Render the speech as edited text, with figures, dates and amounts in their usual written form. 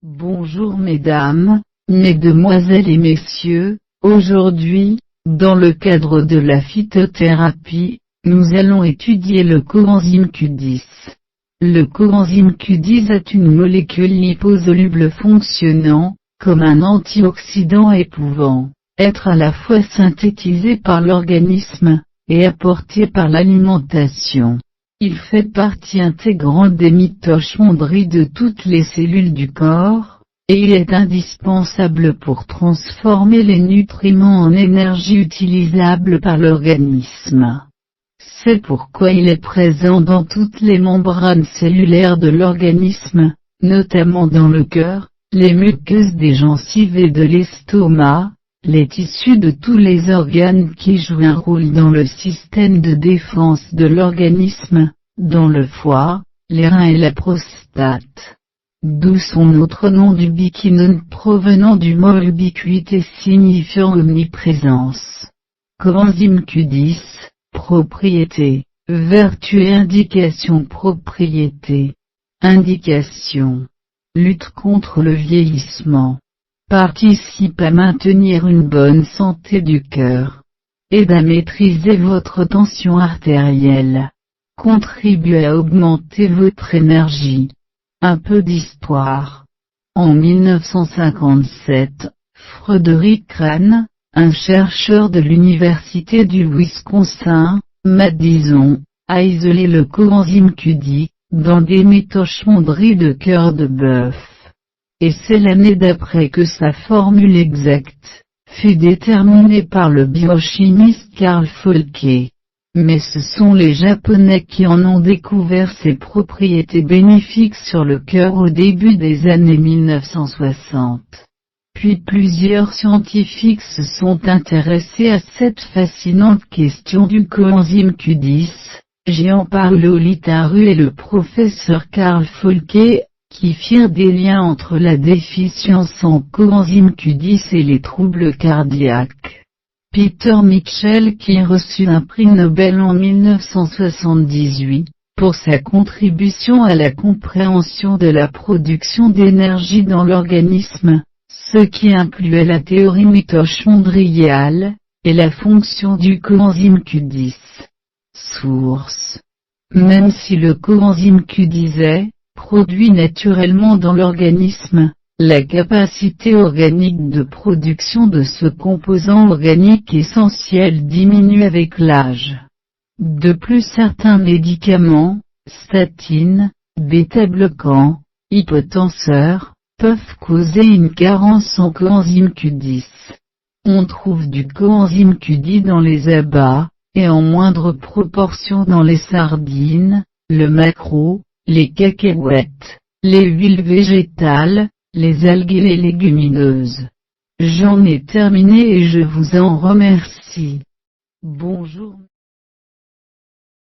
Bonjour mesdames, mesdemoiselles et messieurs, aujourd'hui, dans le cadre de la phytothérapie, nous allons étudier le coenzyme Q10. Le coenzyme Q10 est une molécule liposoluble fonctionnant, comme un antioxydant et pouvant être à la fois synthétisé par l'organisme, et apporté par l'alimentation. Il fait partie intégrante des mitochondries de toutes les cellules du corps, et il est indispensable pour transformer les nutriments en énergie utilisable par l'organisme. C'est pourquoi il est présent dans toutes les membranes cellulaires de l'organisme, notamment dans le cœur, les muqueuses des gencives et de l'estomac, les tissus de tous les organes qui jouent un rôle dans le système de défense de l'organisme, dans le foie, les reins et la prostate. D'où son autre nom d'ubiquinone provenant du mot ubiquité signifiant omniprésence. Coenzyme Q10, propriété, vertu et indication. Propriété. Indication. Lutte contre le vieillissement. Participe à maintenir une bonne santé du cœur. Aide à maîtriser votre tension artérielle. Contribue à augmenter votre énergie. Un peu d'histoire. En 1957, Frederick Crane, un chercheur de l'université du Wisconsin, Madison, a isolé le coenzyme Q10 dans des mitochondries de cœur de bœuf. Et c'est l'année d'après que sa formule exacte fut déterminée par le biochimiste Carl Folke. Mais ce sont les Japonais qui en ont découvert ses propriétés bénéfiques sur le cœur au début des années 1960. Puis plusieurs scientifiques se sont intéressés à cette fascinante question du coenzyme Q10, Gianpaolo Litaru et le professeur Carl Folke, qui firent des liens entre la déficience en coenzyme Q10 et les troubles cardiaques. Peter Mitchell qui reçut un prix Nobel en 1978, pour sa contribution à la compréhension de la production d'énergie dans l'organisme, ce qui incluait la théorie mitochondriale, et la fonction du coenzyme Q10. Source. Même si le coenzyme Q10 est produit naturellement dans l'organisme, la capacité organique de production de ce composant organique essentiel diminue avec l'âge. De plus, certains médicaments, statines, bêta-bloquants, hypotenseurs, peuvent causer une carence en coenzyme Q10. On trouve du coenzyme Q10 dans les abats, et en moindre proportion dans les sardines, le maquereau, les cacahuètes, les huiles végétales, les algues et les légumineuses. J'en ai terminé et je vous en remercie. Bonjour.